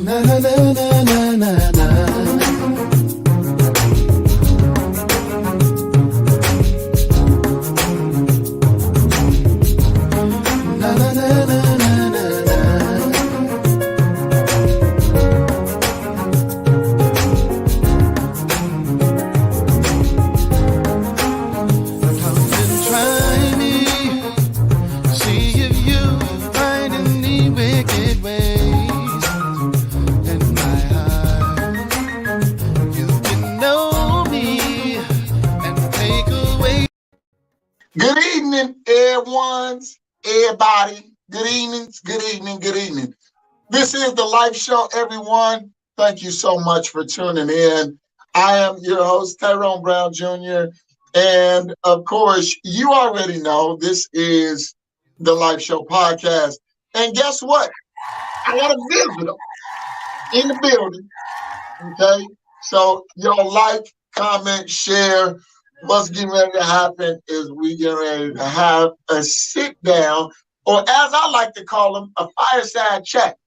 Na na na na na na na. Good evening, everybody. Good evening, good evening, good evening. This is the Life Show, everyone. Thank you so much for tuning in. I am your host, Tyrone Brown Jr. And of course, you already know this is the Life Show podcast. And guess what? I got a visitor in the building. Okay. So, like, comment, share. What's getting ready to happen is we get ready to have a sit down, or as I like to call them, a fireside chat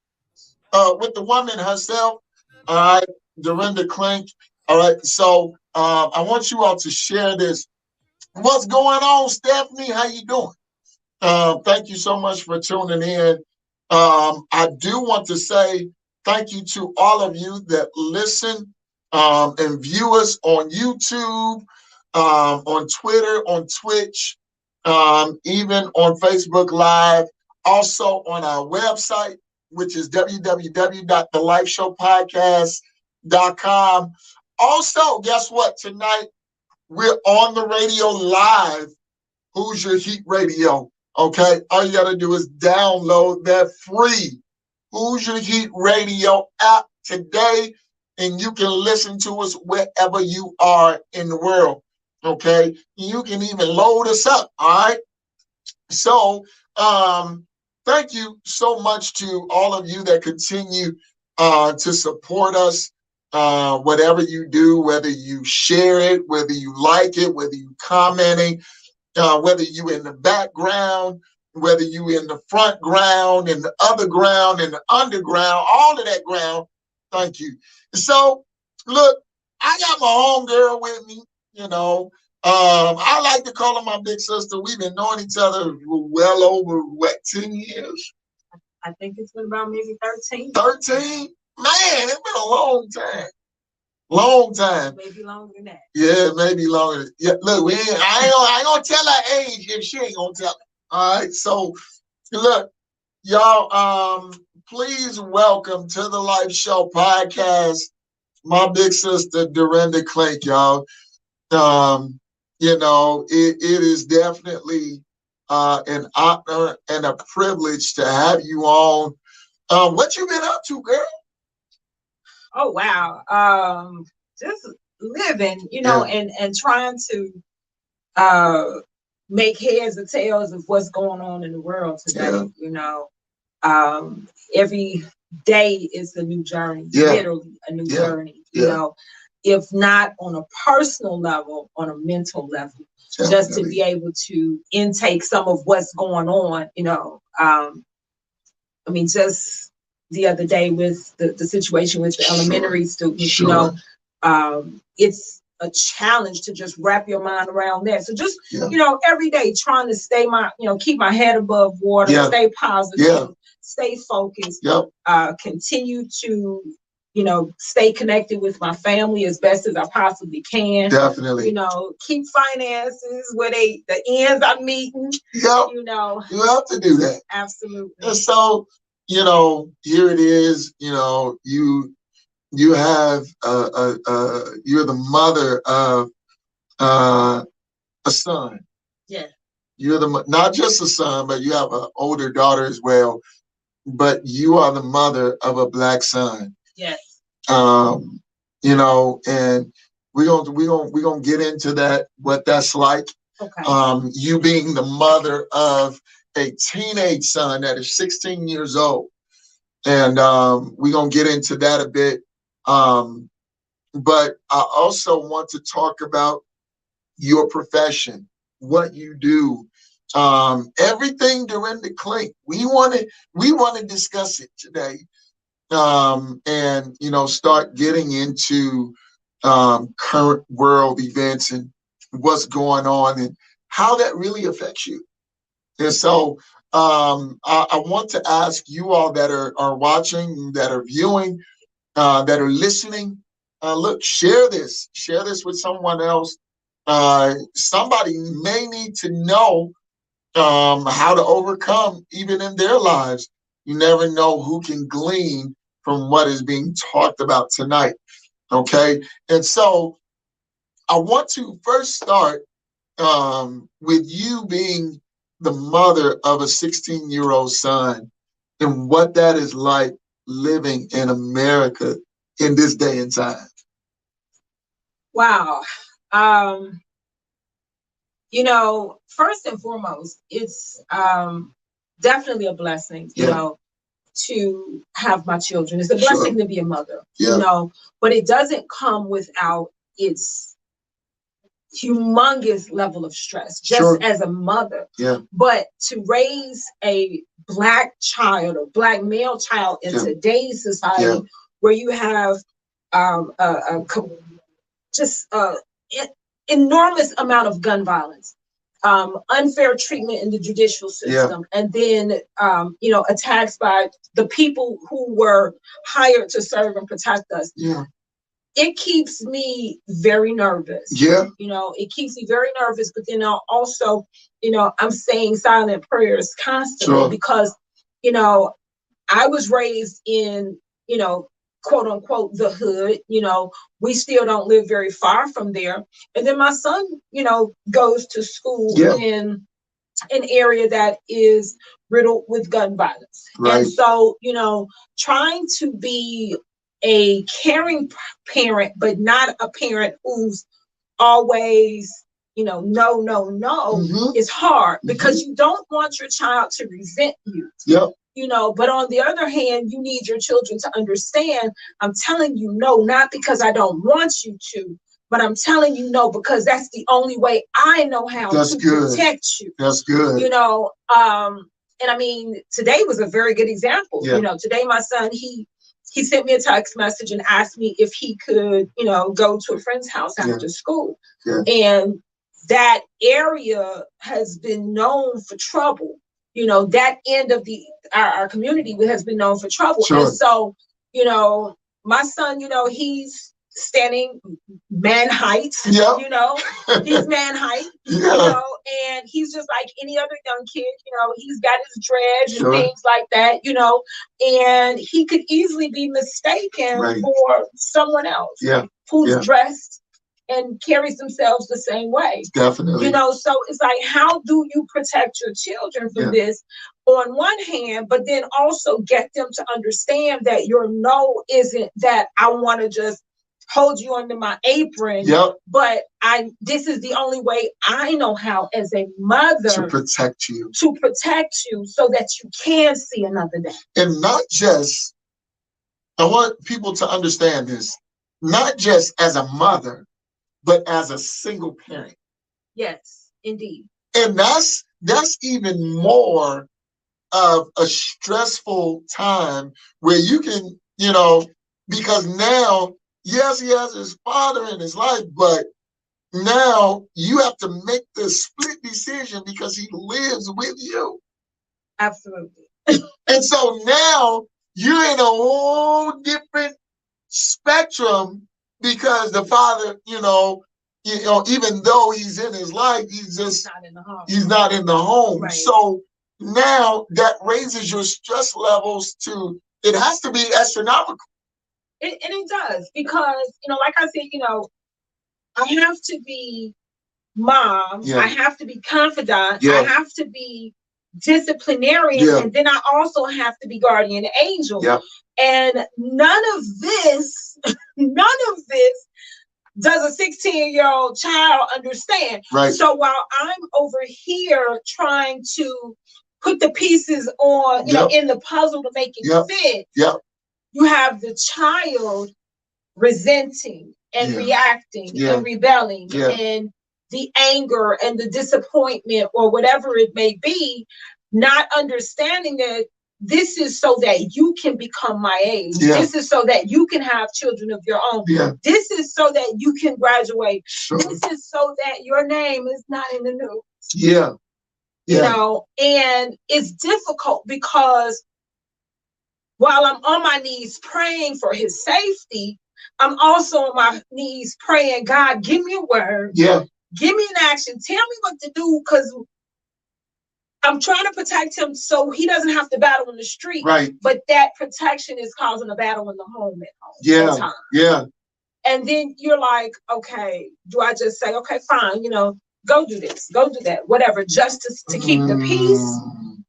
with the woman herself. All right, Dorenda Clink. All right, so I want you all to share this. What's going on, Stephanie? How you doing? Thank you so much for tuning in. I do want to say thank you to all of you that listen and view us on YouTube, on Twitter, on Twitch, even on Facebook Live, also on our website, which is www.thelifeshowpodcast.com. Also, guess what? Tonight, we're on the radio live. Who's Your Heat Radio? Okay, all you got to do is download that free Who's Your Heat Radio app today, and you can listen to us wherever you are in the world. Okay, you can even load us up. All right. So, thank you so much to all of you that continue to support us. Whatever you do, whether you share it, whether you like it, whether you commenting, whether you in the background, whether you in the front ground, in the other ground, in the underground, all of that ground. Thank you. So, look, I got my homegirl with me. I like to call her my big sister. We've been knowing each other well over, 10 years? I think it's been about maybe 13. 13? Man, it's been a long time. Long time. Maybe longer than that. Yeah, maybe longer. Yeah, look, I ain't gonna tell her age if she ain't gonna tell it. All right, so look, y'all, please welcome to the Life Show podcast my big sister Dorenda Clink, y'all. It is definitely an honor and a privilege to have you on. What you been up to, girl? Oh, wow. Just living, and trying to make heads or tails of what's going on in the world today. Yeah. Every day is a new journey, literally a new journey, if not on a personal level, on a mental level, just to be able to intake some of what's going on, just the other day with the situation with the elementary students, it's a challenge to just wrap your mind around that. So just, every day trying to keep my head above water, stay positive, stay focused, continue to, stay connected with my family as best as I possibly can. Definitely. Keep finances where the ends are meeting. Yep. You have to do that. Absolutely. And so, here it is, you have you're the mother of a son. Yeah. You're not just a son, but you have an older daughter as well. But you are the mother of a Black son. Yes. And we're gonna get into that, what that's like. Okay. You being the mother of a teenage son that is 16 years old. And we're gonna get into that a bit. But I also want to talk about your profession, what you do, everything Dorenda Clink. We want to discuss it today. and start getting into current world events and what's going on and how that really affects you. And so I want to ask you all that are watching, that are viewing, that are listening, look, share this with someone else. Somebody may need to know how to overcome even in their lives. You never know who can glean from what is being talked about tonight. Okay. And so I want to first start with you being the mother of a 16-year-old son and what that is like living in America in this day and time. Wow. First and foremost, it's definitely a blessing, to have my children. It's a blessing to be a mother, but it doesn't come without its humongous level of stress just as a mother. But to raise a Black child or Black male child in today's society where you have enormous amount of gun violence, unfair treatment in the judicial system, and then attacks by the people who were hired to serve and protect us. It keeps me very nervous. It keeps me very nervous, but then also, I'm saying silent prayers constantly because, I was raised in, quote unquote, the hood. We still don't live very far from there. And then my son, goes to school in an area that is riddled with gun violence. And so, trying to be a caring parent, but not a parent who's always, no, is hard because you don't want your child to resent you. But on the other hand, you need your children to understand, I'm telling you no, not because I don't want you to, but I'm telling you no, because that's the only way I know how to protect you. That's good. And I mean, today was a very good example. Today my son, he sent me a text message and asked me if he could, go to a friend's house after school. And that area has been known for trouble. That end of our community has been known for trouble. And so, my son, he's standing man height, he's man height, and he's just like any other young kid, he's got his dreads and things like that, and he could easily be mistaken for someone else who's dressed and carries themselves the same way. Definitely. So it's like, how do you protect your children from this on one hand, but then also get them to understand that your no isn't that I want to just hold you under my apron, but this is the only way I know how as a mother to protect you so that you can see another day. And not just, I want people to understand this, not just as a mother, but as a single parent. Yes, indeed. And that's even more of a stressful time where you can, because now, yes, he has his father in his life, but now you have to make the split decision because he lives with you. Absolutely. And so now you're in a whole different spectrum because the father, even though he's in his life, he's not in the home. He's not in the home. Right. So now that raises your stress levels it has to be astronomical. And it does, because, like I said, I have to be mom, I have to be confidant, I have to be disciplinarian, and then I also have to be guardian angel. And none of this does a 16-year-old child understand. So while I'm over here trying to put the pieces on, in the puzzle to make it fit, you have the child resenting and reacting and rebelling and the anger and the disappointment or whatever it may be, not understanding that this is so that you can become my age. Yeah. This is so that you can have children of your own. Yeah. This is so that you can graduate. Sure. This is so that your name is not in the news. Yeah. Yeah. You know, and it's difficult because while I'm on my knees praying for his safety, I'm also on my knees praying, God, give me a word. Yeah. Give me an action. Tell me what to do, because I'm trying to protect him so he doesn't have to battle in the street. Right. But that protection is causing a battle in the home at home. Yeah. Sometimes. Yeah. And then you're like, okay, do I just say, okay, fine, you know, go do this, go do that, whatever, just to keep the peace.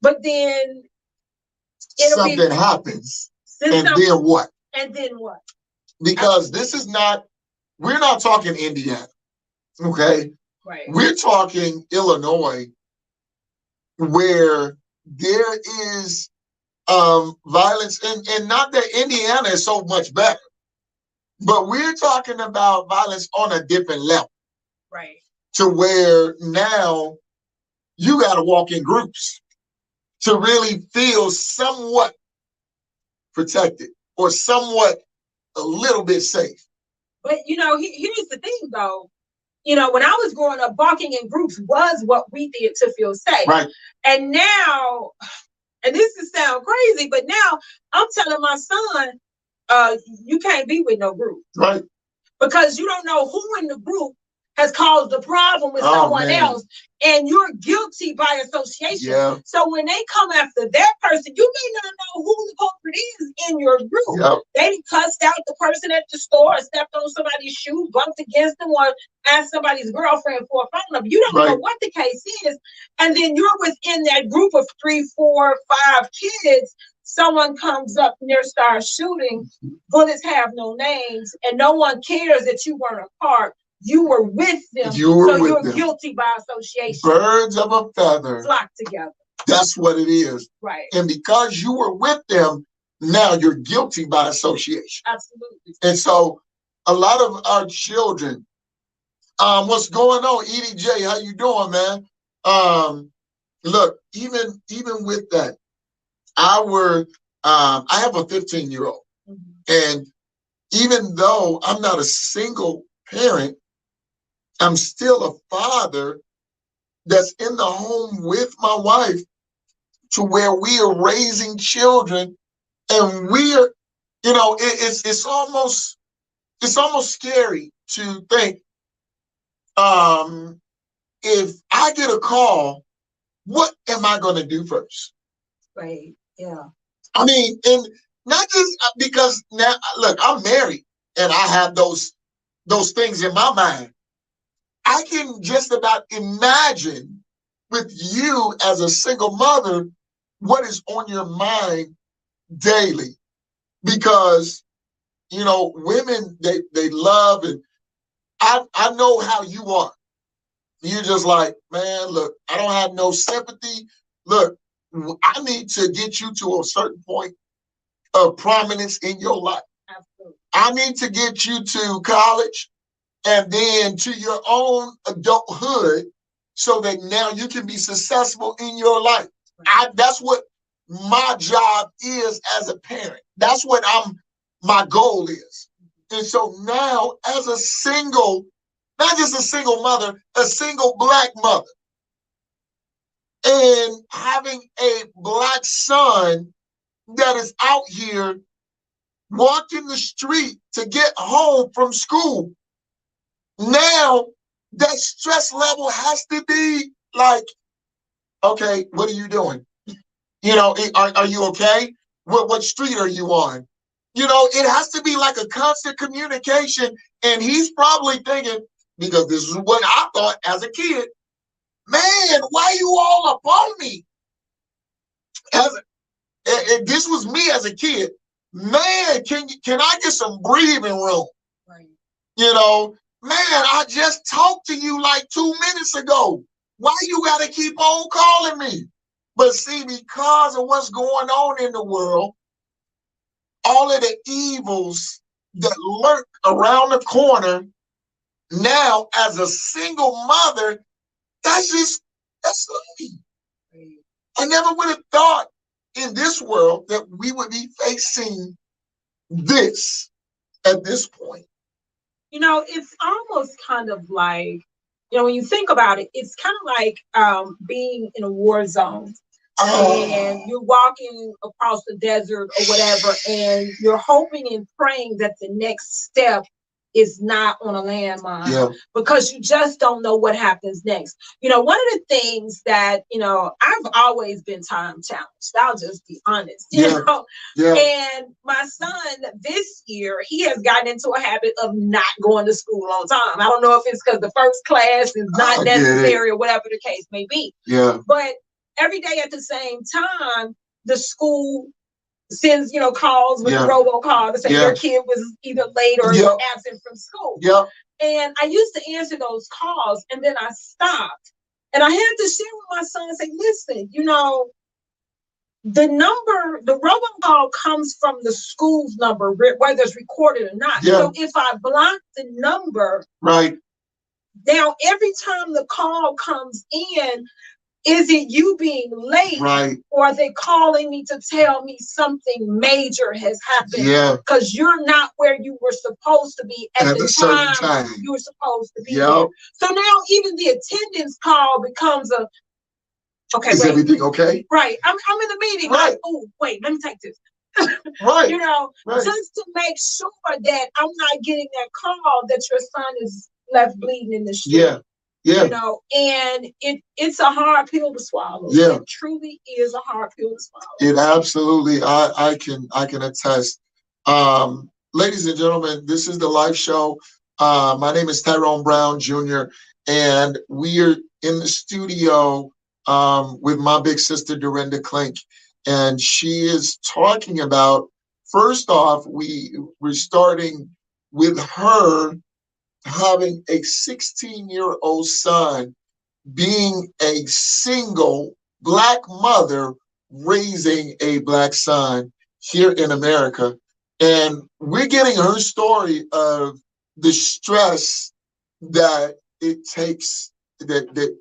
But then something happens. And then what? And then what? Because this is not, we're not talking Indiana. Okay. Right. We're talking Illinois, where there is violence, and not that Indiana is so much better, but we're talking about violence on a different level. Right. To where now you got to walk in groups to really feel somewhat protected or somewhat a little bit safe. But you know, here's the thing though. You know, when I was growing up, walking in groups was what we did to feel safe. Right. And now, and this is sound crazy, but now I'm telling my son, you can't be with no group. Right. Because you don't know who in the group has caused a problem with someone else, and you're guilty by association. Yeah. So when they come after that person, you may not know who the culprit is in your group. Yep. They cussed out the person at the store, or stepped on somebody's shoe, bumped against them, or asked somebody's girlfriend for a phone number. You don't know what the case is. And then you're within that group of 3, 4, 5 kids. Someone comes up and they start shooting. Bullets have no names, and no one cares that you weren't a part. You were with them, you're guilty by association. Birds of a feather flock together. That's what it is. Right. And because you were with them, now you're guilty by association. Absolutely. And so a lot of our children, what's going on, EDJ? How you doing, man? Look, even with that, I have a 15-year-old, and even though I'm not a single parent, I'm still a father that's in the home with my wife, to where we are raising children, and we're, you know, it's almost scary to think, if I get a call, what am I going to do first? Right. Yeah. I mean, and not just because now, look, I'm married and I have those things in my mind. I can just about imagine with you as a single mother what is on your mind daily, because, you know, women, they love, and I know how you are. You're just like, man, look, I don't have no sympathy. Look, I need to get you to a certain point of prominence in your life. Absolutely. I need to get you to college and then to your own adulthood, so that now you can be successful in your life. That's what my job is as a parent. That's what my goal is. And so now, as a single, not just a single mother, a single Black mother, and having a Black son that is out here walking the street to get home from school, now that stress level has to be like, okay, what are you doing? You know, are you okay? What street are you on? You know, it has to be like a constant communication. And he's probably thinking, because this is what I thought as a kid, man, why you all up on me? This was me as a kid. Man, can I get some breathing room? Right. You know, man, I just talked to you like 2 minutes ago. Why you got to keep on calling me? But see, because of what's going on in the world, all of the evils that lurk around the corner, now as a single mother, that's me. I never would have thought in in this world that we would be facing this at this point? You know, it's almost kind of like, you know, when you think about it, it's kind of like being in a war zone. And you're walking across the desert or whatever, and you're hoping and praying that the next step is not on a landmine, because you just don't know what happens next. You know, one of the things that, you know, I've always been time challenged. I'll just be honest, you know. And my son this year, he has gotten into a habit of not going to school on time. I don't know if it's because the first class is not necessary or whatever the case may be. But every day at the same time, the school sends, you know, calls with a robocall to say your kid was either late or absent from school. And I used to answer those calls, and then I stopped. And I had to share with my son and say, listen, you know, the robocall comes from the school's number, whether it's recorded or not. So if I block the number, now every time the call comes in, is it you being late, or are they calling me to tell me something major has happened? Because you're not where you were supposed to be at the time you were supposed to be there. So now even the attendance call becomes a, okay, is everything okay? Right. I'm in the meeting. Like, oh, wait, let me take this. You know, just to make sure that I'm not getting that call that your son is left bleeding in the street. You know, and it's a hard pill to swallow. It truly is a hard pill to swallow. It absolutely, I can attest. Ladies and gentlemen, this is the live show. My name is Tyrone Brown Jr., and we are in the studio with my big sister Dorenda Clink, and she is talking about, first off, we're starting with her having a 16-year-old son, being a single Black mother raising a Black son here in America. And we're getting her story of the stress that it takes, that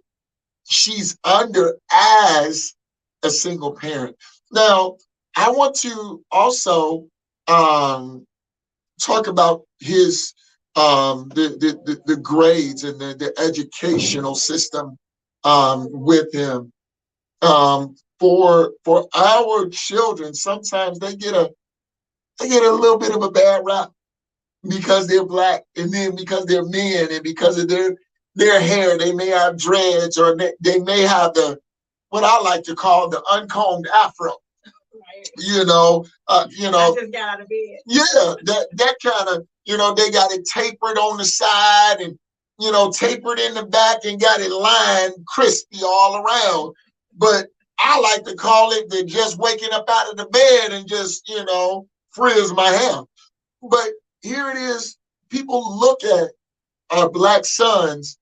she's under as a single parent. Now, I want to also talk about his the grades and the educational system with him. For our children, sometimes they get a little bit of a bad rap because they're Black, and then because they're men, and because of their hair, they may have dreads, or they may have what I like to call the uncombed afro. You know, I just got out of bed. That kind of, you know, they got it tapered on the side and, you know, tapered in the back and got it lined crispy all around. But I like to call it the just waking up out of the bed and just, you know, frizz my hair. But here it is. People look at our Black sons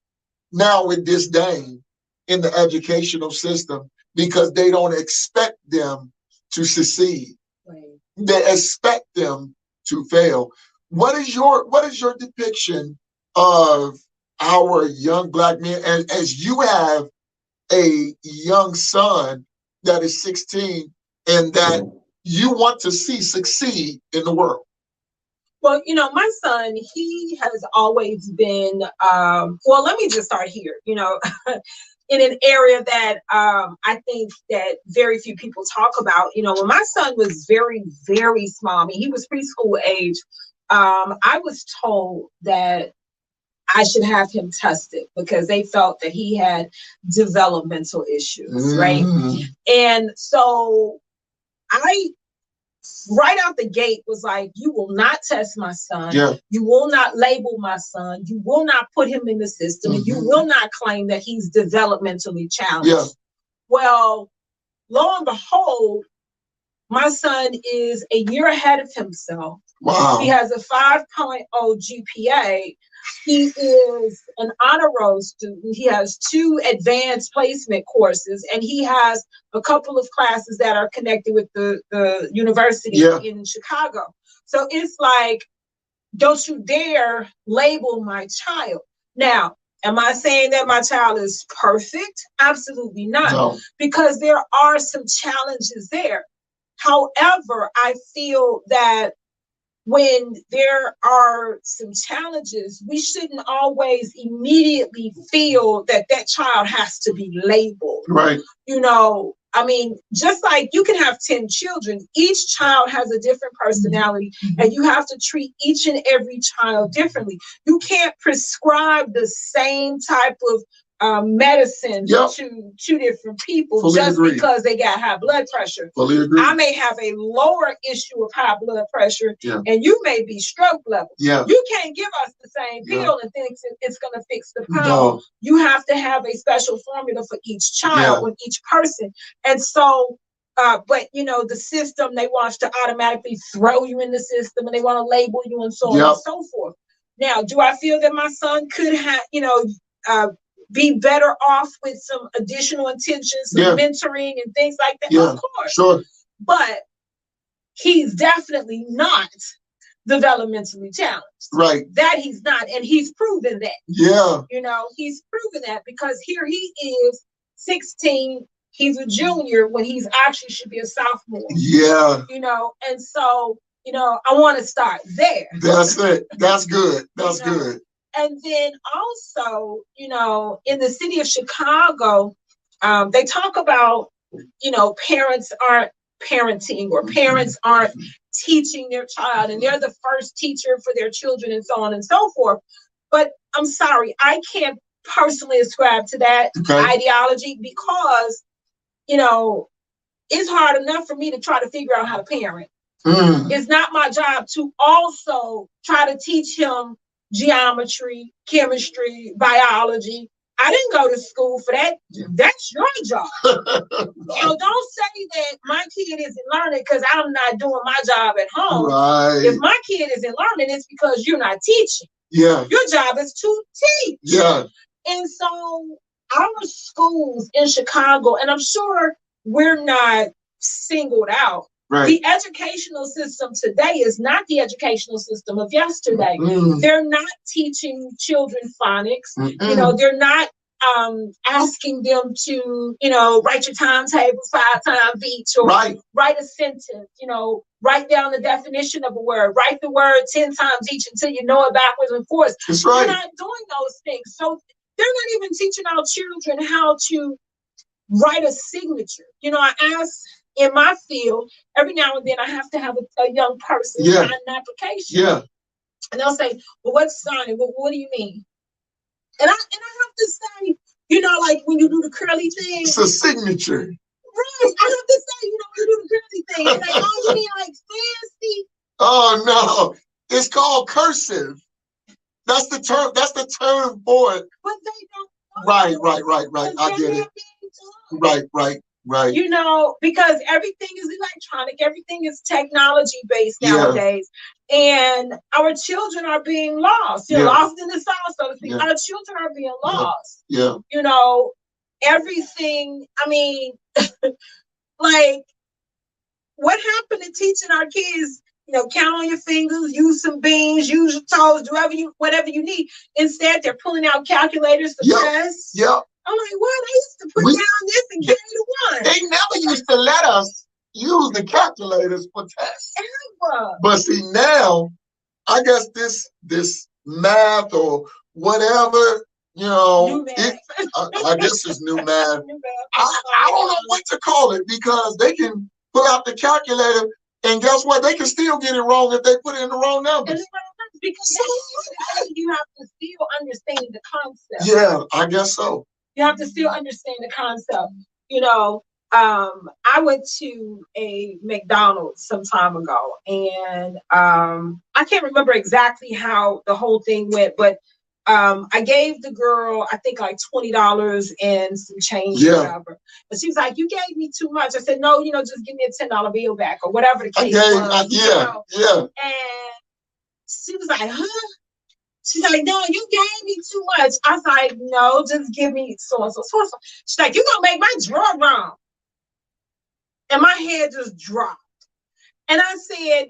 now with disdain in the educational system because they don't expect them to succeed. They expect them to fail. What is your depiction of our young Black men, as you have a young son that is 16 and that you want to see succeed in the world? Well, you know, my son, he has always been, well, let me just start here, you know, in an area that I think that very few people talk about. You know, when my son was very, very small, I mean, he was preschool age, I was told that I should have him tested because they felt that he had developmental issues, right? And so I, right out the gate, was like, you will not test my son. You will not label my son. You will not put him in the system. And you will not claim that he's developmentally challenged. Well, lo and behold, my son is a year ahead of himself. He has a 5.0 GPA. He is an honor roll student. He has 2 advanced placement courses, and he has a couple of classes that are connected with the university in Chicago. So it's like, don't you dare label my child. Now, am I saying that my child is perfect? Absolutely not. No. Because there are some challenges there. However, I feel that when there are some challenges, we shouldn't always immediately feel that that child has to be labeled. Right. You know, I mean, just like you can have 10 children, each child has a different personality, and you have to treat each and every child differently. You can't prescribe the same type of medicine Yep. to two different people. Fully just agree. because they got high blood pressure. Fully agree. I may have a lower issue of high blood pressure, Yeah. and you may be stroke level. Yeah. You can't give us the same pill and think it's going to fix the problem. No. You have to have a special formula for each child and each person. And so, but you know, the system, they want to automatically throw you in the system, and they want to label you and so on and so forth. Now, do I feel that my son could have, you know, be better off with some additional attention, some mentoring and things like that? Yeah, of course. Sure. But he's definitely not developmentally challenged. Right. That he's not. And he's proven that. Yeah. You know, he's proven that, because here he is, 16. He's a junior when he's actually should be a sophomore. Yeah. You know, and so, you know, I want to start there. That's it. That's good. That's good. And then also, you know, in the city of Chicago, they talk about, you know, parents aren't parenting, or parents aren't teaching their child, and they're the first teacher for their children, and so on and so forth. But I'm sorry, I can't personally ascribe to that ideology, because, you know, it's hard enough for me to try to figure out how to parent. It's not my job to also try to teach him geometry, chemistry, biology. I didn't go to school for that. That's your job. So don't say that my kid isn't learning because I'm not doing my job at home. Right. If my kid isn't learning, it's because you're not teaching. Yeah. Your job is to teach. Yeah. And so our schools in Chicago, and I'm sure we're not singled out. Right. The educational system today is not the educational system of yesterday. They're not teaching children phonics. You know, they're not asking them to, you know, write your timetables 5 times each, or write a sentence, you know, write down the definition of a word, write the word 10 times each until you know it backwards and forwards. That's right. They're not doing those things. So they're not even teaching our children how to write a signature. You know, I ask, in my field, every now and then I have to have a young person sign an application. Yeah. And they'll say, well, what's signing? Well, what do you mean? And I have to say, you know, like when you do the curly thing. It's a signature. Right. I have to say, you know, when you do the curly thing. It's like, oh, you mean like fancy? Oh, no. It's called cursive. That's the term. That's the term for it. But they don't know. Right. I get it. Right. You know, because everything is electronic, everything is technology based nowadays. And our children are being lost. You're lost in the sauce, so to speak. Our children are being lost. Yeah. You know, everything, I mean, like, what happened to teaching our kids, you know, count on your fingers, use some beans, use your toes, do whatever you need. Instead, they're pulling out calculators for tests. Yeah. I'm like, what? I used to put down this and carry the one. They never used to let us use the calculators for tests. Ever. But see, now, I guess this math or whatever, you know, I guess it's new math. I don't know what to call it, because they can pull out the calculator, and guess what? They can still get it wrong if they put in the wrong numbers. Because you have to still understand the concept. Yeah, I guess so. You have to still understand the concept. You know, I went to a McDonald's some time ago, and I can't remember exactly how the whole thing went, but I gave the girl, I think, like $20 and some change or whatever. But she was like, you gave me too much. I said, no, you know, just give me a $10 bill back, or whatever the case was. And she was like, huh? She's like, no, you gave me too much. I was like, no, just give me so and so. She's like, you're going to make my drawer wrong. And my head just dropped. And I said,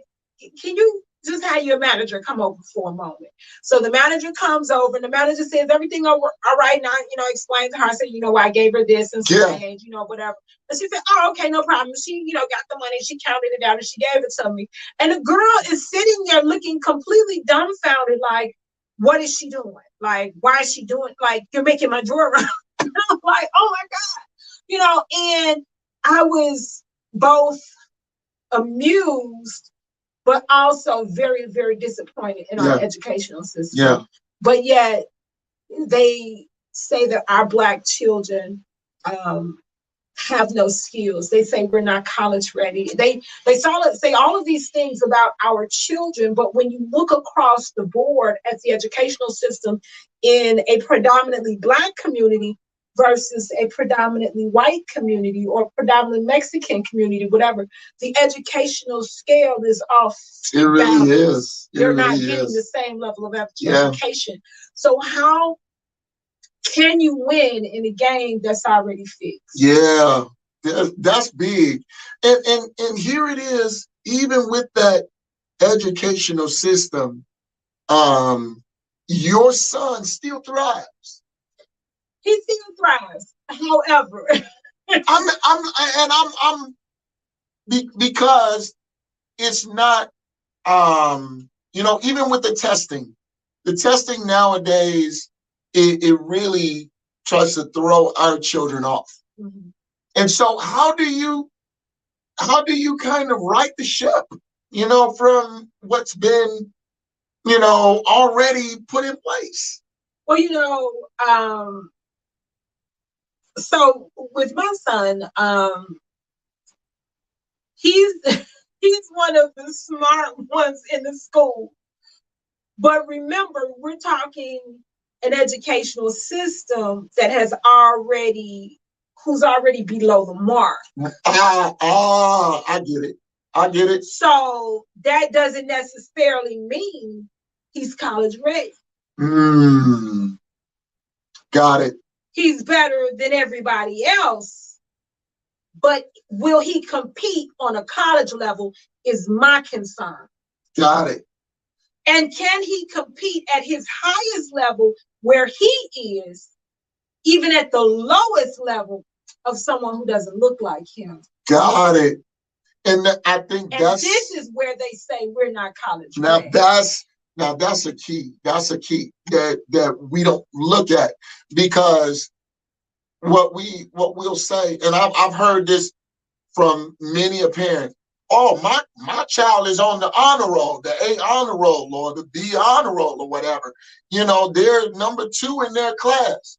can you just have your manager come over for a moment. So the manager comes over and the manager says, everything over, all right. Now, explain to her. I said, I gave her this and some change, whatever. And she said, oh, okay, no problem. She, got the money. She counted it out and she gave it to me. And the girl is sitting there looking completely dumbfounded, like, what is she doing? Like, why is she doing? Like, you're making my drawer run. I'm like, oh my God, and I was both amused, but also very, very disappointed in our educational system. Yeah. But yet they say that our Black children have no skills. They say we're not college ready. They say all of these things about our children, but when you look across the board at the educational system in a predominantly Black community versus a predominantly white community or predominantly Mexican community, whatever, the educational scale is off. It really is. They're not getting the same level of education. So how can you win in a game that's already fixed? Yeah, that's big. And here it is, even with that educational system, your son still thrives. He still thrives. However, because it's not, even with the testing nowadays, it really tries to throw our children off. Mm-hmm. And so how do you kind of right the ship, from what's been, already put in place? Well, so with my son, he's one of the smart ones in the school. But remember, we're talking an educational system that who's already below the mark. I get it. So that doesn't necessarily mean he's college ready. Got it. He's better than everybody else, but will he compete on a college level is my concern. Got it. And can he compete at his highest level where he is, even at the lowest level of someone who doesn't look like him? Got it. And I think this is where they say we're not college ready. Now that's a key. That's a key that we don't look at, because what we'll say, and I've heard this from many a parent. Oh, my child is on the honor roll, the A honor roll or the B honor roll or whatever. They're number 2 in their class.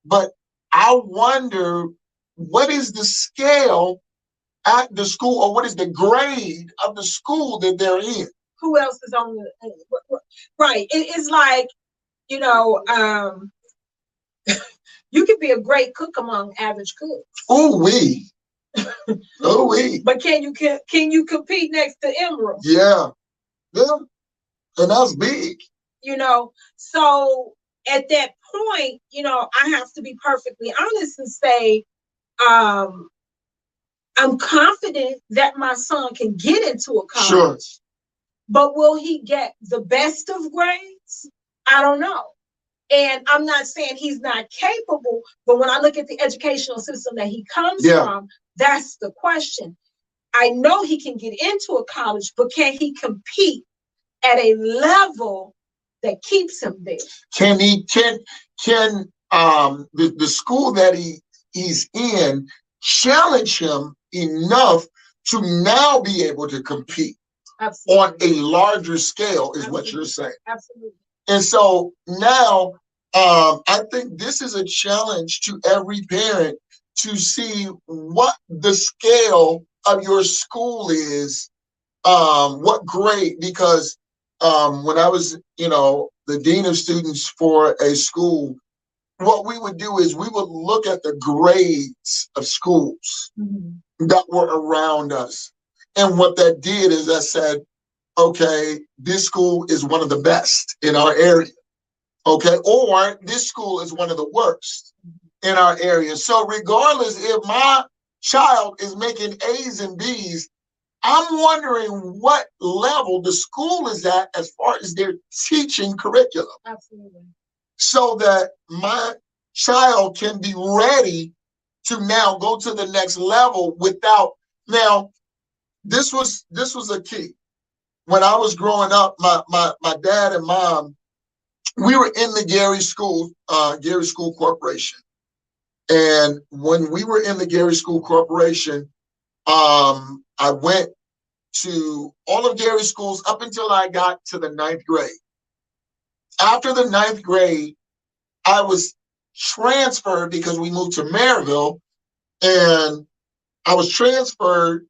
But I wonder, what is the scale at the school, or what is the grade of the school that they're in? Who else is on the right? It's like, you could be a great cook among average cooks. Oh wee. Oh wee. But can you compete next to Emerald? Yeah. And that's big. So at that point, I have to be perfectly honest and say, I'm confident that my son can get into a college. Sure. But will he get the best of grades? I don't know. And I'm not saying he's not capable, but when I look at the educational system that he comes from, that's the question. I know he can get into a college, but can he compete at a level that keeps him there? Can the school that he's in challenge him enough to now be able to compete? Absolutely. On a larger scale, is what you're saying. Absolutely. And so now, I think this is a challenge to every parent to see what the scale of your school is, what grade, because when I was, the dean of students for a school, what we would do is we would look at the grades of schools that were around us. And what that did is I said, okay, this school is one of the best in our area. Okay, or this school is one of the worst in our area. So regardless if my child is making A's and B's, I'm wondering what level the school is at as far as their teaching curriculum. Absolutely. So that my child can be ready to now go to the next level without. Now, this was a key. When I was growing up, my dad and mom, we were in the Gary School Corporation. And when we were in the Gary School Corporation, I went to all of Gary schools up until I got to the 9th grade. After the 9th grade, I was transferred because we moved to Maryville, and I was transferred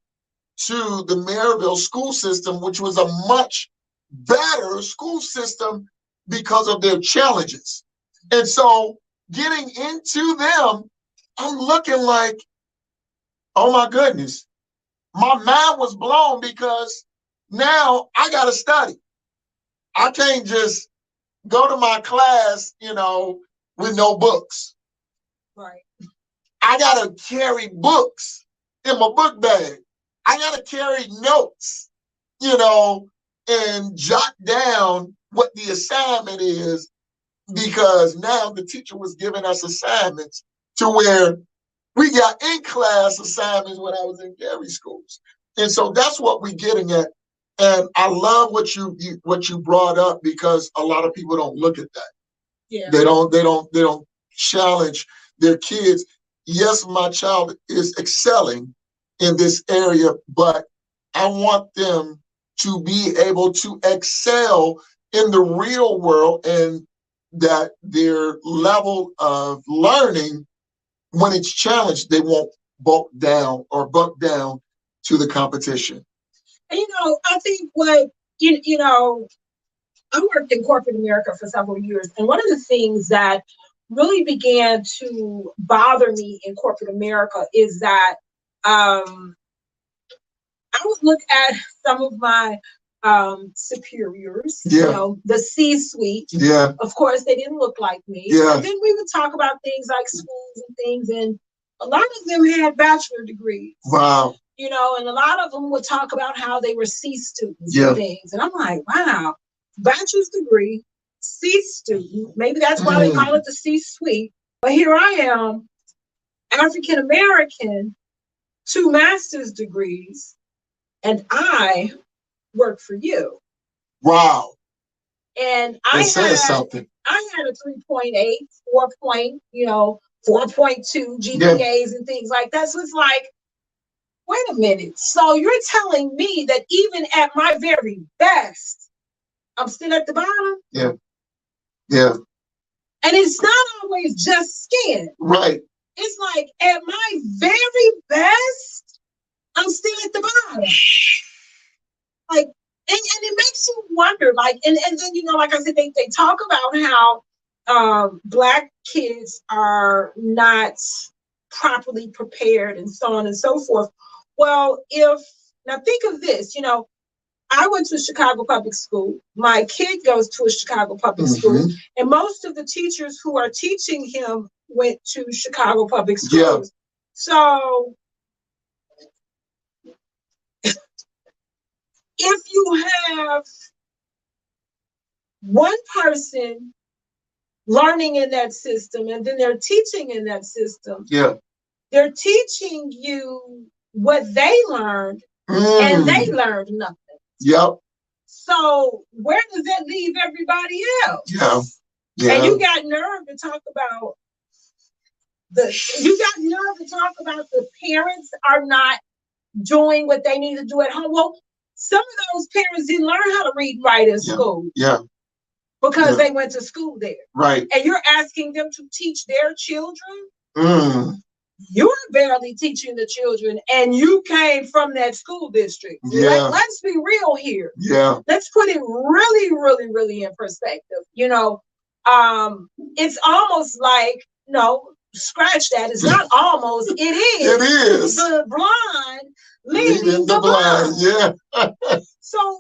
to the Maryville school system, which was a much better school system because of their challenges. And so getting into them, I'm looking like, oh my goodness, my mind was blown because now I got to study. I can't just go to my class, with no books. Right. I got to carry books in my book bag. I got to carry notes, and jot down what the assignment is, because now the teacher was giving us assignments to where we got in-class assignments when I was in Gary schools. And so that's what we're getting at. And I love what you brought up, because a lot of people don't look at that. Yeah. They don't challenge their kids. Yes, my child is excelling in this area, but I want them to be able to excel in the real world, and that their level of learning, when it's challenged, they won't buck down to the competition. And I think what I worked in corporate America for several years, and one of the things that really began to bother me in corporate America is that I would look at some of my superiors, the C-suite. Yeah. Of course, they didn't look like me. Yeah. And then we would talk about things like schools and things, and a lot of them had bachelor degrees. Wow. And a lot of them would talk about how they were C students Yeah. and things. And I'm like, wow, bachelor's degree, C student. Maybe that's why they call it the C-suite. But here I am, African American, 2 master's degrees, and I work for you. Wow. And something. I had a 3.8, 4.2 GPAs and things like that. So it's like, wait a minute. So you're telling me that even at my very best, I'm still at the bottom? Yeah. Yeah. And it's not always just skin. Right. It's like at my very best, I'm still at the bottom. Like, and it makes you wonder, like, and then, like I said, they talk about how Black kids are not properly prepared and so on and so forth. Well, now think of this, I went to a Chicago public school. My kid goes to a Chicago public school, and most of the teachers who are teaching him went to Chicago public schools. Yeah. So if you have one person learning in that system, and then they're teaching in that system, they're teaching you what they learned, and they learned nothing. Yep. So where does that leave everybody else? Yeah. Yeah. And you got nerve to talk about the parents are not doing what they need to do at home. Well, some of those parents didn't learn how to read and write in school. Yeah. Because they went to school there. Right. And you're asking them to teach their children? You're barely teaching the children, and you came from that school district. Yeah. Let's be real here. Yeah. Let's put it really, really, really in perspective. It's almost like, no, scratch that. It's not almost. It is. It is. The blind leading the blind. Yeah. So,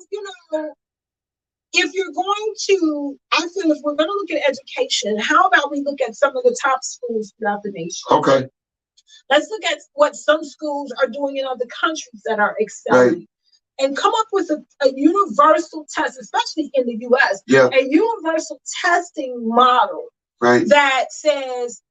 if you're going to, I feel if we're going to look at education, how about we look at some of the top schools throughout the nation? Okay. Let's look at what some schools are doing in other countries that are excelling. and come up with a universal test, especially in the US, a universal testing model that says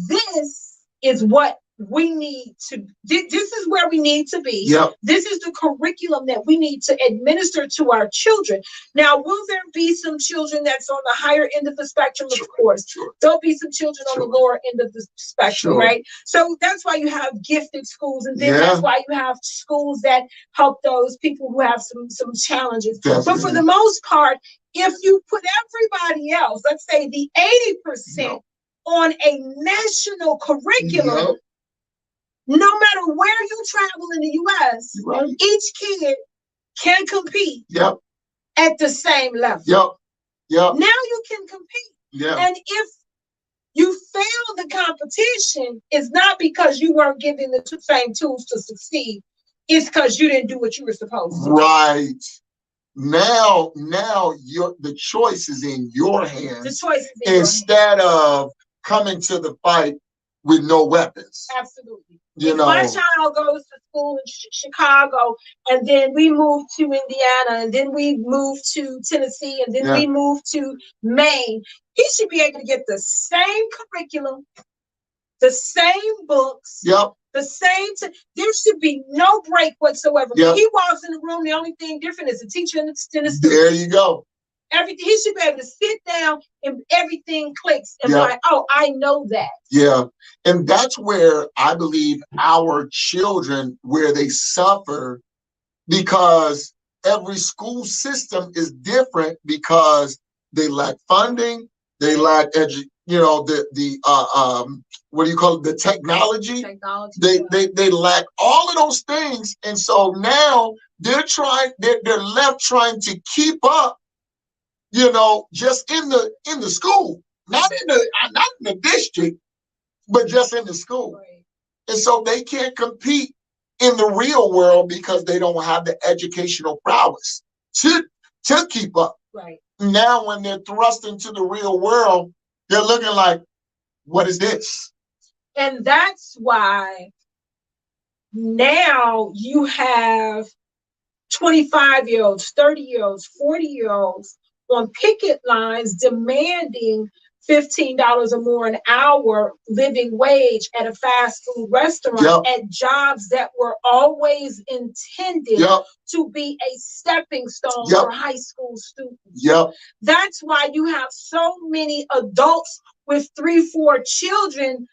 this is what we need to, this is where we need to be. This is the curriculum that we need to administer to our children. Now, will there be some children that's on the higher end of the spectrum? Of course. There'll be some children on the lower end of the spectrum, right? So that's why you have gifted schools, and then that's why you have schools that help those people who have some challenges. But for the most part, if you put everybody else, let's say the 80% on a national curriculum, no matter where you travel in the US, each kid can compete at the same level. Now you can compete. And if you fail the competition, it's not because you weren't given the same tools to succeed. It's because you didn't do what you were supposed to do. Now the choice is in your hands. The choice is in instead of coming to the fight with no weapons. Absolutely. If my child goes to school in Chicago, and then we move to Indiana, and then we move to Tennessee, and then we move to Maine, he should be able to get the same curriculum, the same books, the same. There should be no break whatsoever. When he walks in the room, the only thing different is the teacher and the student. There you go. Everything, he should be able to sit down and everything clicks and be like, oh, I know that. And that's where I believe our children, where they suffer, because every school system is different, because they lack funding, they lack what do you call it, the technology. They lack all of those things, and so now they're left trying to keep up, just in the school, not in the district, but just in the school. And so they can't compete in the real world because they don't have the educational prowess to keep up. Now, when they're thrust into the real world, they're looking like, what is this? And that's why now you have 25-year-olds, 30-year-olds, 40-year-olds on picket lines demanding $15 or more an hour living wage at a fast food restaurant, at jobs that were always intended to be a stepping stone for high school students. That's why you have so many adults with 3-4 children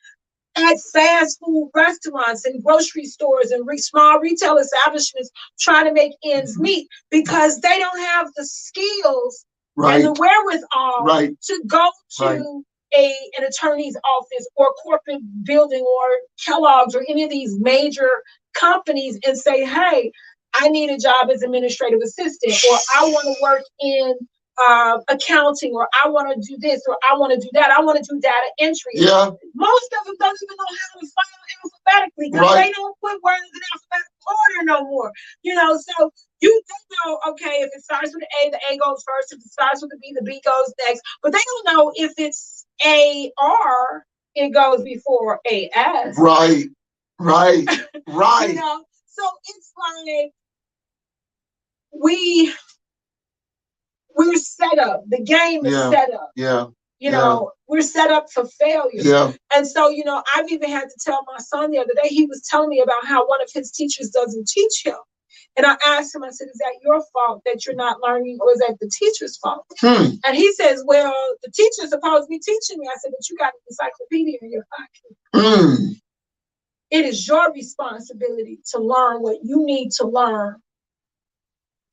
at fast food restaurants and grocery stores and small retail establishments trying to make ends meet, because they don't have the skills and the wherewithal to go to an attorney's office or corporate building or Kellogg's or any of these major companies and say, hey, I need a job as administrative assistant, or I want to work in accounting, or I want to do this, or I want to do that. I want to do data entry. Most of them don't even know how to file alphabetically, because they don't put words in alphabetical order no more. So you know, okay, if it starts with the A goes first. If it starts with the B goes next. But they don't know if it's AR, it goes before AS. Right. So it's like we're set up. The game is set up. We're set up for failure. And so, I've even had to tell my son the other day, he was telling me about how one of his teachers doesn't teach him. And I asked him, I said, is that your fault that you're not learning, or is that the teacher's fault? And he says, well, the teacher's supposed to be teaching me. I said, but you got an encyclopedia in your pocket. It is your responsibility to learn what you need to learn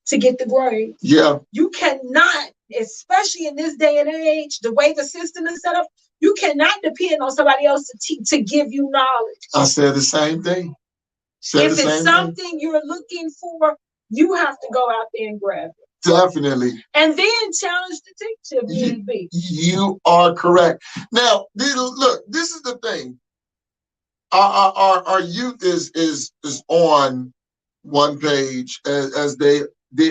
to get the grade. You cannot, especially in this day and age, the way the system is set up, you cannot depend on somebody else to give you knowledge. I said the same thing. If it's something you're looking for, you have to go out there and grab it. Definitely. And then challenge the teacher if need be. You are correct. Now, look, this is the thing. Our youth is on one page as they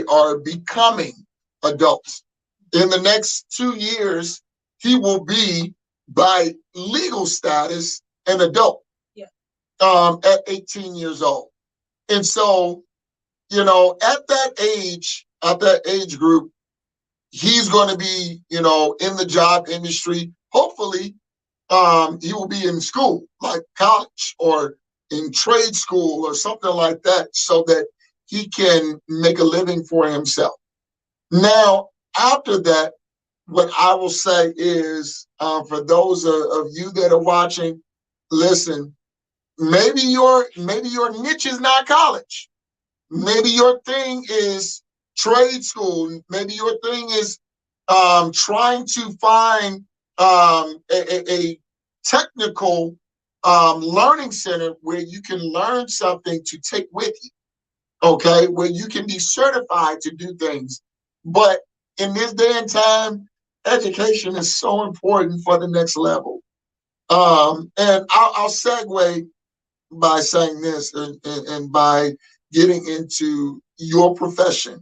are becoming adults. In the next 2 years, he will be, by legal status, an adult. At 18 years old. And so at that age group, he's going to be, in the job industry. Hopefully, he will be in school, like college or in trade school or something like that, so that he can make a living for himself. Now, after that, what I will say is, for those of you that are watching, listen, maybe your niche is not college. Maybe your thing is trade school. Maybe your thing is trying to find a technical learning center where you can learn something to take with you, okay? Where you can be certified to do things. But in this day and time, education is so important for the next level. And I'll segue by saying this and by getting into your profession.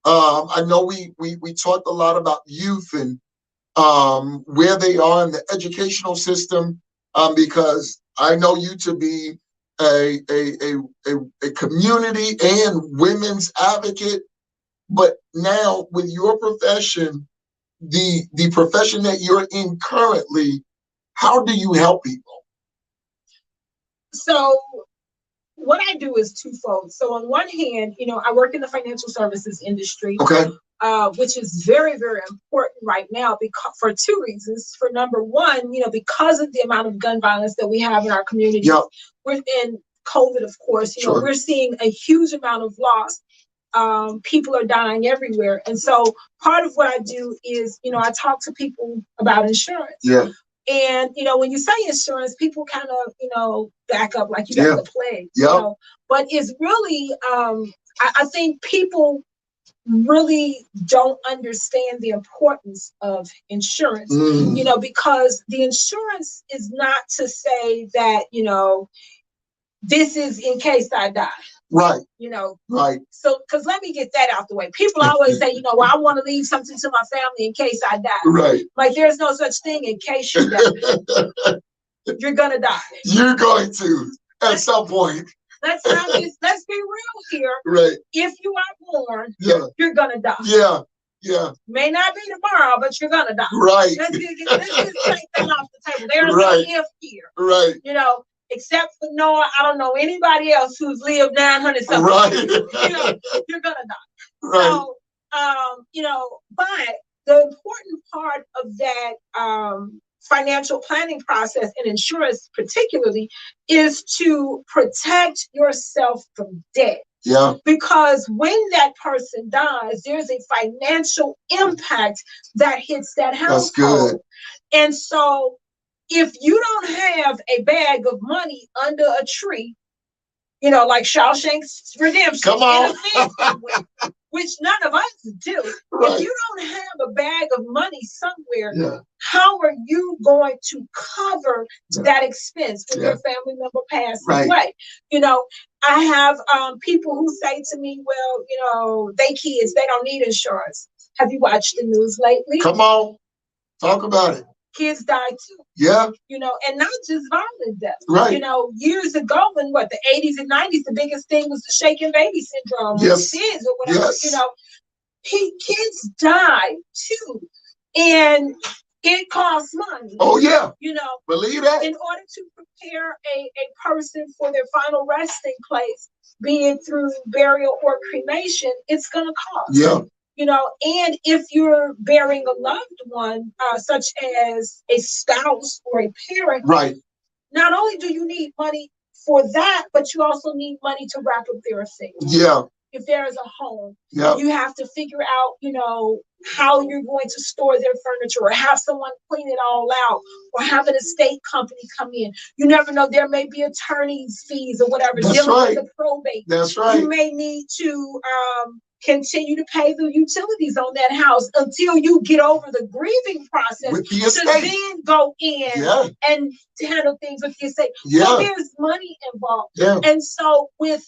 I know we talked a lot about youth and where they are in the educational system, because I know you to be a community and women's advocate. But now with your profession, the profession that you're in currently, how do you help people? So what I do is twofold. So on one hand, I work in the financial services industry, okay, which is very, very important right now because for two reasons. For number one, because of the amount of gun violence that we have in our communities, yep. Within COVID, of course, Sure. We're seeing a huge amount of loss. People are dying everywhere. And so part of what I do is, I talk to people about insurance. Yeah. And, when you say insurance, people kind of, back up like you got the plague, but it's really, I think people really don't understand the importance of insurance, because the insurance is not to say that, this is in case I die. Right. Right. So, because let me get that out the way. People always say, well, I want to leave something to my family in case I die. Right. Like, there's no such thing in case you die. You're going to die. You're going to, at some point. Let's be real here. Right. If you are born, you're going to die. Yeah. Yeah. May not be tomorrow, but you're going to die. Right. Let's just take that off the table. There's right. no if here. Right. Except for Noah, I don't know anybody else who's lived 900 something. Right. You're going to die. Right. So, but the important part of that financial planning process and insurance particularly is to protect yourself from debt. Yeah. Because when that person dies, there's a financial impact that hits that household. That's good. And so if you don't have a bag of money under a tree, like Shawshank's Redemption, come on. which none of us do. Right. If you don't have a bag of money somewhere, how are you going to cover that expense when your family member passes away? I have people who say to me, well, they don't need insurance. Have you watched the news lately? Come on, talk about it. Kids die too. Yeah. And not just violent death. Right. Years ago in the 80s and 90s, the biggest thing was the shaken baby syndrome. Yes. Kids or whatever. Yes. Kids die too. And it costs money. Oh yeah. Believe that. In order to prepare a person for their final resting place, be it through burial or cremation, it's gonna cost. Yeah. And if you're burying a loved one, such as a spouse or a parent, right? Not only do you need money for that, but you also need money to wrap up their things. Yeah. If there is a home, yeah. you have to figure out, how you're going to store their furniture, or have someone clean it all out, or have an estate company come in. You never know; there may be attorney's fees or whatever dealing with the probate. That's right. You may need to continue to pay the utilities on that house until you get over the grieving process with the to then go in and handle things with the estate. Yeah. So there's money involved. Yeah. And so with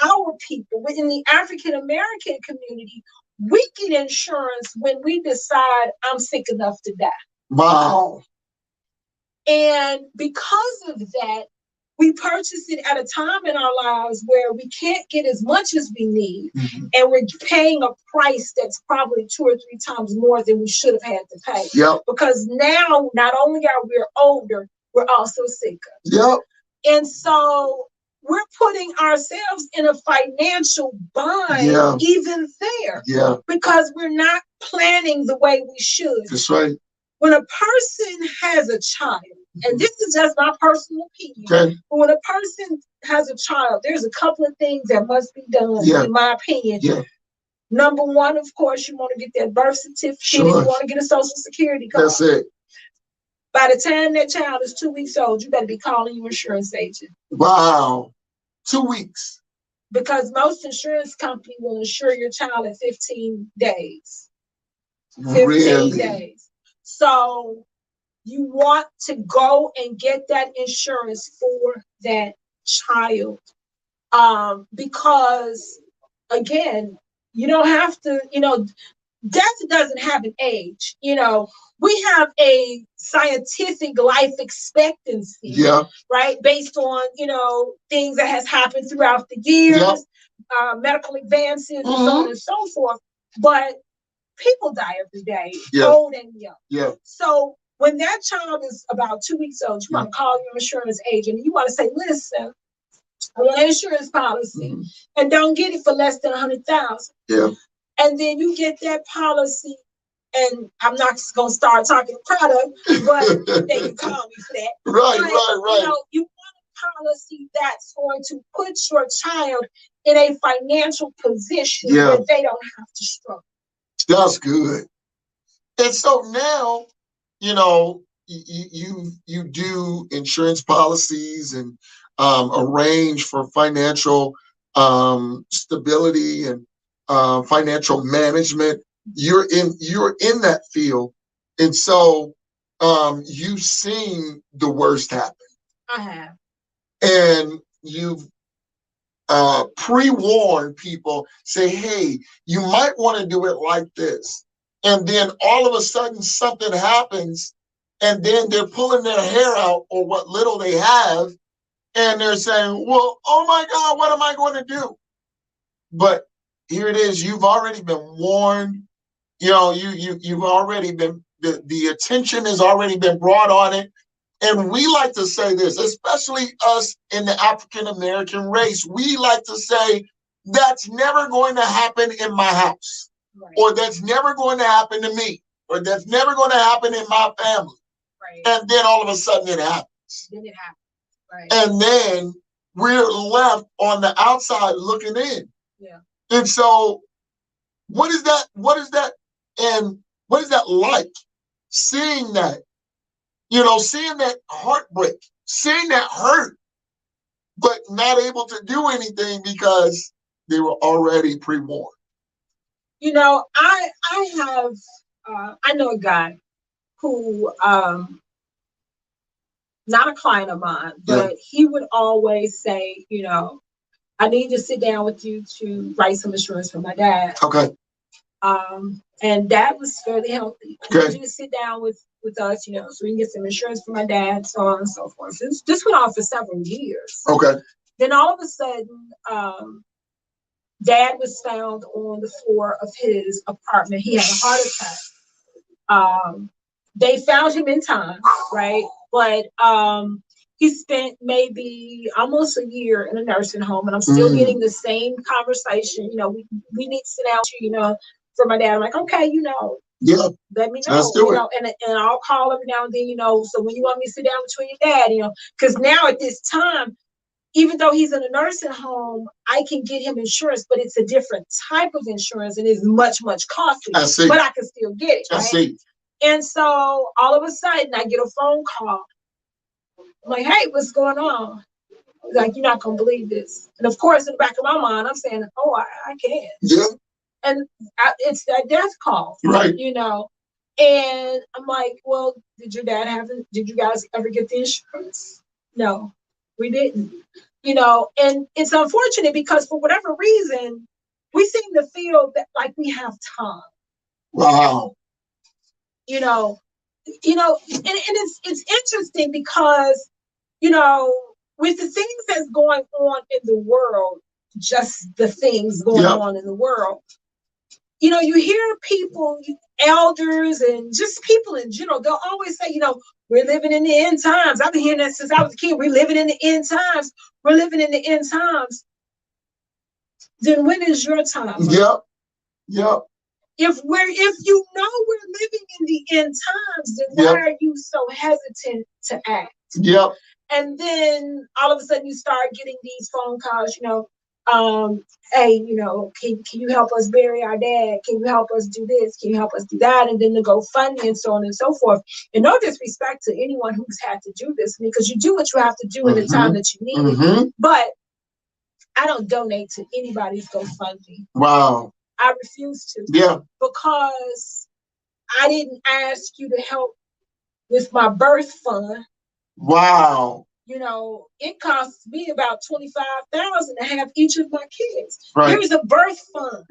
our people, within the African American community, we get insurance when we decide I'm sick enough to die. Wow. And because of that, we purchase it at a time in our lives where we can't get as much as we need, Mhm. and we're paying a price that's probably 2 or 3 times more than we should have had to pay. Yep. Because now, not only are we older, we're also sicker. Yep. And so we're putting ourselves in a financial bind even there. Yeah. Because we're not planning the way we should. That's right. When a person has a child, and this is just my personal opinion, Okay. but when a person has a child, there's a couple of things that must be done, in my opinion. Yeah. Number one, of course, you want to get that birth certificate, and you want to get a social security card. That's it. By the time that child is 2 weeks old, you better be calling your insurance agent. Wow. 2 weeks. Because most insurance companies will insure your child in 15 days. 15 days. So you want to go and get that insurance for that child. Because again, you don't have to, death doesn't have an age. We have a scientific life expectancy, right? Based on, things that has happened throughout the years, medical advances, and so on and so forth. But people die every day, old and young. Yeah. So when that child is about 2 weeks old, you want to call your insurance agent and you want to say, listen, I want an insurance policy, and don't get it for less than $100,000. Yeah. And then you get that policy, and I'm not going to start talking product, but they can call me for that. Right. You want a policy that's going to put your child in a financial position where they don't have to struggle. That's good. And so now, you do insurance policies and arrange for financial stability and financial management. You're in that field, and so you've seen the worst happen. I have. And you've pre-warn people, say, hey, you might want to do it like this. And then all of a sudden something happens, and then they're pulling their hair out or what little they have, and they're saying, well, oh my God, what am I going to do? But here it is, you've already been warned. You've already been, the attention has already been brought on it. And we like to say this, especially us in the African American race, we like to say, that's never going to happen in my house, or that's never going to happen to me, or that's never going to happen in my family. And then all of a sudden it happens. Then it happens. And then we're left on the outside looking in. Yeah. And so what is that? And what is that like? Seeing that, seeing that heartbreak, seeing that hurt, but not able to do anything because they were already pre-warned. I know a guy who, not a client of mine, but he would always say, I need to sit down with you to write some insurance for my dad. Okay. And Dad was fairly healthy. I Okay. need you to sit down with us, so we can get some insurance for my dad, so on and so forth. This went on for several years. Okay. Then all of a sudden, Dad was found on the floor of his apartment. He had a heart attack. They found him in time, right? But he spent maybe almost a year in a nursing home, and I'm still getting the same conversation. We need to sit down, for my dad. I'm like, okay, let me know, Let's do it. And I'll call every now and then, so when you want me to sit down between your dad, because now at this time, even though he's in a nursing home, I can get him insurance, but it's a different type of insurance and it's much, much costlier. I see. But I can still get it, right? I see. And so all of a sudden I get a phone call. I'm like, hey, what's going on? He's like, you're not going to believe this. And of course, in the back of my mind, I'm saying, oh, I can. Yeah. And it's that death call, right? And I'm like, well, did you guys ever get the insurance? No, we didn't. And it's unfortunate because for whatever reason, we seem to feel that like we have time. Wow. And it's interesting because, with the things that's going on in the world, just the things going on in the world, you know, you hear people, elders and just people in general, they'll always say, you know, we're living in the end times. I've been hearing that since I was a kid. We're living in the end times. We're living in the end times. Then when is your time? Yep. If you know we're living in the end times, then why are you so hesitant to act? Yep. And then all of a sudden you start getting these phone calls, you know, hey, you know, can you help us bury our dad? Can you help us do this? Can you help us do that? And then the GoFundMe and so on and so forth. And no disrespect to anyone who's had to do this, because you do what you have to do in the time that you need it. But I don't donate to anybody's GoFundMe. Wow. I refuse to. Yeah. Because I didn't ask you to help with my birth fund. Wow. You know, it costs me about $25,000 to have each of my kids. Right. There's a birth fund.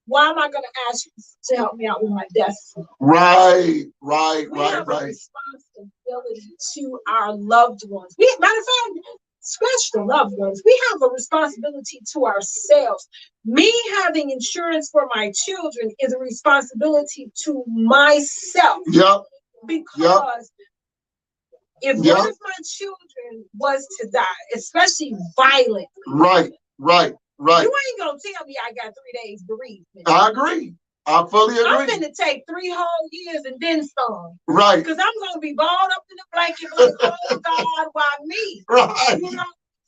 Why am I going to ask you to help me out with my death fund? Right. We have a responsibility to our loved ones. Matter of fact, scratch the loved ones. We have a responsibility to ourselves. Me having insurance for my children is a responsibility to myself. Yep. Because if one of my children was to die, especially violently, right. You ain't gonna tell me I got 3 days bereavement. I agree. I fully agree. I'm gonna take 3 whole years and then some. Right. Because I'm gonna be balled up in the blanket like, oh God, why me? Right. You know,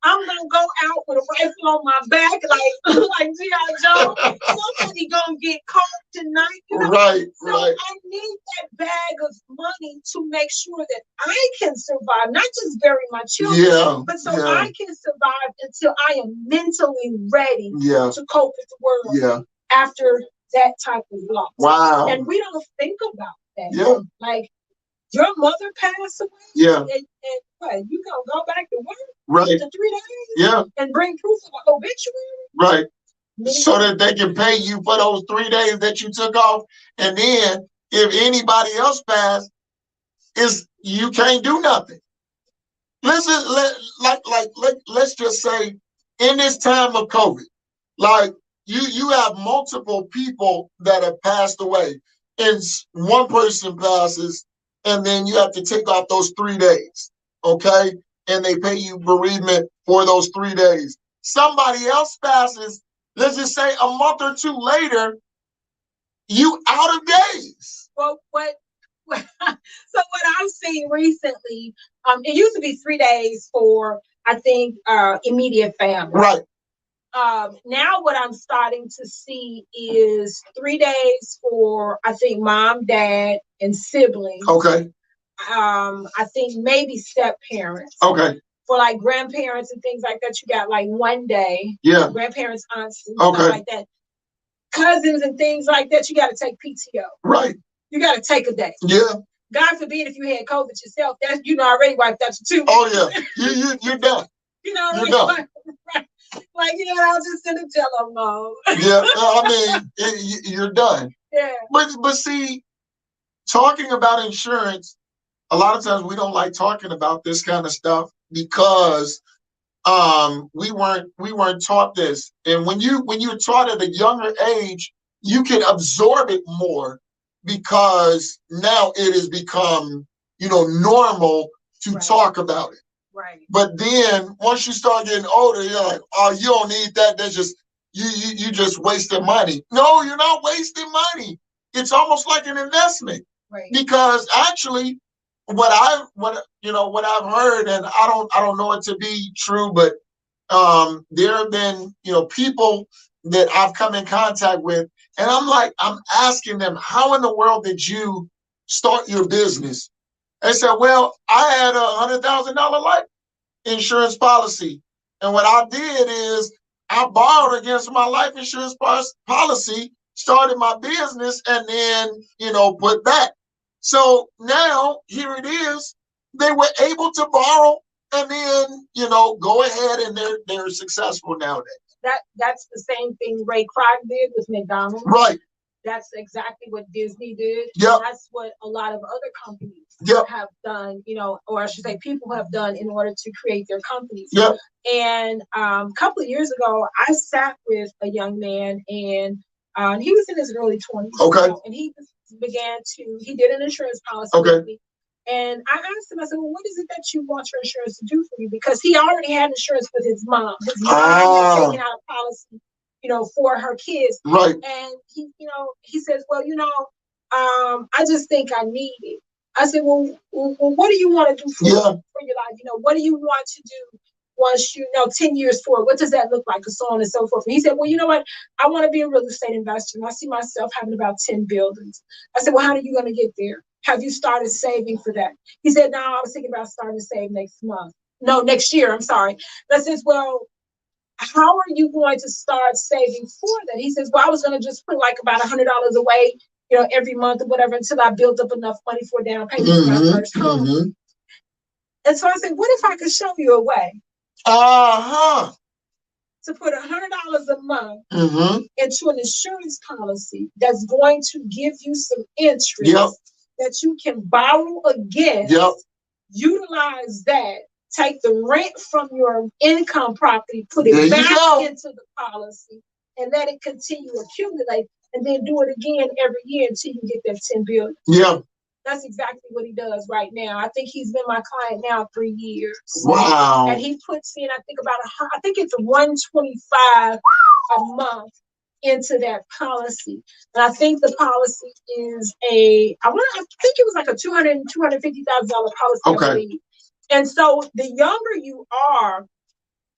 I'm gonna go out with a rifle on my back, like G.I. Joe. Somebody gonna get caught tonight. You know? Right. I need that bag of money to make sure that I can survive, not just bury my children, but so I can survive until I am mentally ready to cope with the world after that type of loss. Wow. And we don't think about that. Yeah. Like, your mother passed away. Yeah. And what? You gonna go back to work? Right. After 3 days? Yeah. And bring proof of an obituary? Right. So that they can pay you for those 3 days that you took off. And then if anybody else passed, you can't do nothing. Let's just say in this time of COVID, like you have multiple people that have passed away, and one person passes, and then you have to take off those 3 days, okay? And they pay you bereavement for those 3 days. Somebody else passes, let's just say a month or two later, you out of days. Well, so what I've seen recently, it used to be 3 days for, I think, immediate family. Right. Now what I'm starting to see is 3 days for, I think, mom, dad, and siblings. Okay. I think maybe step parents. Okay. For like grandparents and things like that, you got like 1 day. Yeah. Grandparents, aunts, and stuff like that. Cousins and things like that, you got to take PTO. Right. You got to take a day. Yeah. God forbid if you had COVID yourself, that's, you know, already wiped out your 2 weeks. Oh yeah, you're done. You know, you're done. Like, you know, I'll just send a jello mode. Yeah, I mean, you're done. Yeah. But see, talking about insurance, a lot of times we don't like talking about this kind of stuff because we weren't taught this. And when you're taught at a younger age, you can absorb it more because now it has become, normal to talk about it. Right. But then once you start getting older, you're like, oh, you don't need that. That's just you just wasting money. No, you're not wasting money. It's almost like an investment. Right. Because actually what I've heard, and I don't know it to be true, but there have been, people that I've come in contact with, and I'm asking them, how in the world did you start your business? They said, well, I had a $100,000 life insurance policy. And what I did is I borrowed against my life insurance policy, started my business, and then, put back. So now here it is. They were able to borrow and then, go ahead, and they're successful nowadays. That's the same thing Ray Kroc did with McDonald's. Right. That's exactly what Disney did. Yep. That's what a lot of other companies Yep. have done, or I should say people have done in order to create their companies. Yep. And a couple of years ago, I sat with a young man, and he was in his early 20s. Okay. And he did an insurance policy okay. with me. And I asked him, I said, well, what is it that you want your insurance to do for you? Because he already had insurance with his mom. His mom had taken out a policy, for her kids. Right. And he says, well, I just think I need it. I said, well, what do you want to do for your life? What do you want to do once 10 years forward? What does that look like? And so on and so forth. And he said, well, you know what? I want to be a real estate investor. And I see myself having about 10 buildings. I said, well, how are you going to get there? Have you started saving for that? He said, no, I was thinking about starting to save next year. I'm sorry. And I said, well, how are you going to start saving for that? He says, well, I was going to just put like about $100 away, every month or whatever, until I built up enough money for a down payment for my first home. Mm-hmm. And so I said, what if I could show you a way to put $100 a month into an insurance policy that's going to give you some interest that you can borrow against, utilize that, take the rent from your income property, put it back into the policy, and let it continue to accumulate, and then do it again every year until you get that 10 billion. Yeah. That's exactly what he does right now. I think he's been my client now 3 years. Wow. And he puts in, I think it's $125 a month into that policy. And I think the policy is I think it was like a $250,000 policy, I believe. And so the younger you are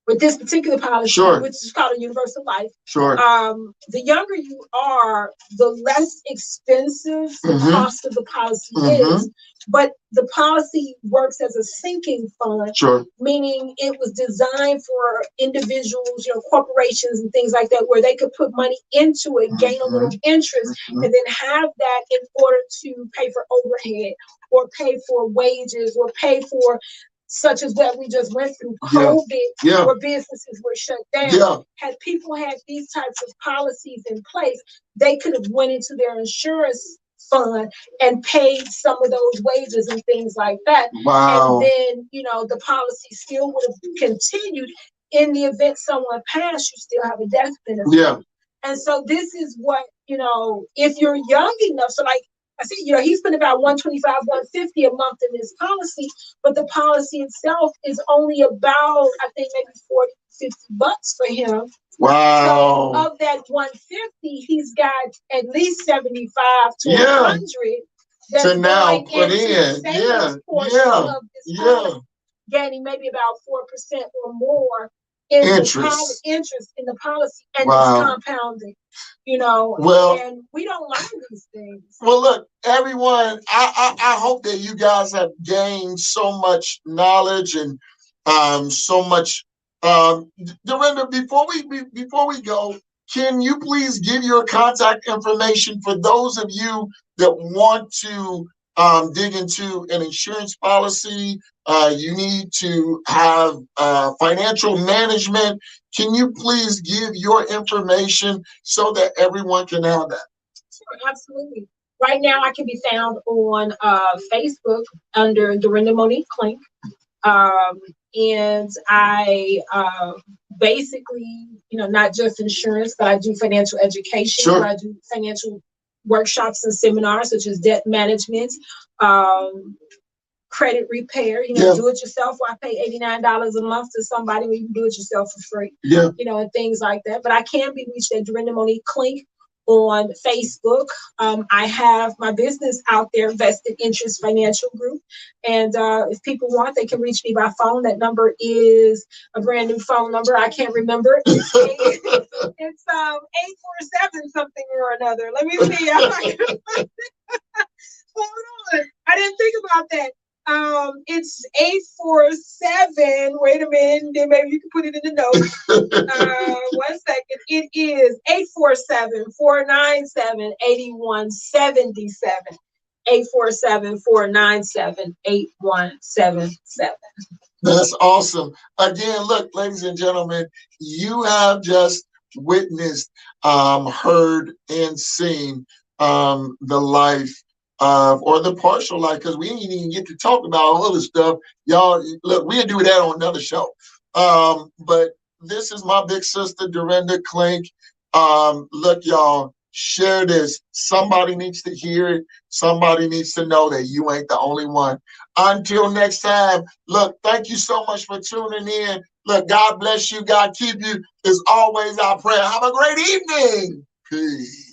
with this particular policy, which is called a universal life, the younger you are, the less expensive the cost of the policy is. But the policy works as a sinking fund, meaning it was designed for individuals, corporations and things like that, where they could put money into it, gain a little interest, and then have that in order to pay for overhead or pay for wages or pay for such as what we just went through, COVID, where businesses were shut down. Had people had these types of policies in place, they could have went into their insurance fund and paid some of those wages and things like that. Wow. And then, the policy still would have continued. In the event someone passed, you still have a death benefit. Yeah. And so this is what, if you're young enough, so like I see, he spent about $125, $150 a month in this policy, but the policy itself is only about, I think, maybe $40, $50 for him. Wow. So of that 150, he's got at least 75 to 100 that's to now put in. Gaining maybe about 4% or more in interest in the policy, and it's compounding. And we don't learn these things. Well, look, everyone, I hope that you guys have gained so much knowledge and so much. Dorenda, before we go, can you please give your contact information for those of you that want to dig into an insurance policy? You need to have financial management. Can you please give your information so that everyone can have that? Sure, absolutely. Right now, I can be found on Facebook under Dorenda Clink. And I basically, not just insurance, but I do financial education. Sure. I do financial workshops and seminars such as debt management, credit repair, do it yourself. I pay $89 a month to somebody where you can do it yourself for free, and things like that. But I can be reached at Dorenda Clink on Facebook. I have my business out there, Vested Interest Financial Group. And if people want, they can reach me by phone. That number is a brand new phone number. I can't remember. It's 847 something or another. Let me see. Hold on. I didn't think about that. It's 847. Wait a minute. Then maybe you can put it in the notes. 1 second. It is 847-497-8177. 847-497-8177. That's awesome. Again, look, ladies and gentlemen, you have just witnessed, heard, and seen the life of, or the partial life, because we didn't even get to talk about all the stuff. Y'all, look, we'll do that on another show. But this is my big sister, Dorenda Clink. Look, y'all, share this. Somebody needs to hear it. Somebody needs to know that you ain't the only one. Until next time, look, thank you so much for tuning in. Look, God bless you. God keep you. Is always our prayer. Have a great evening. Peace.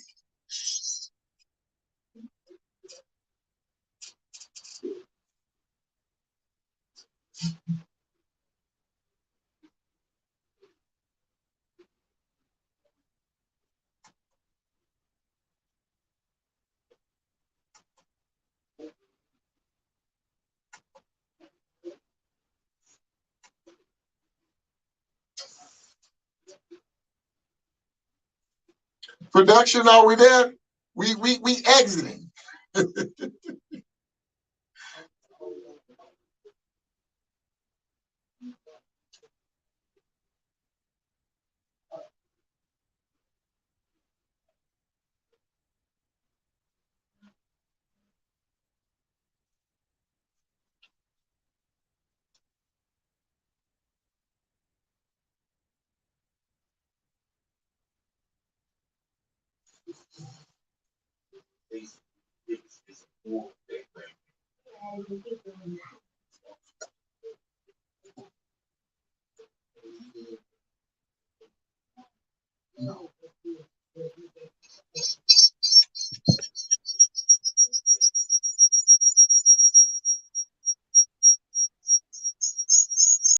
Production, are we there? We exiting.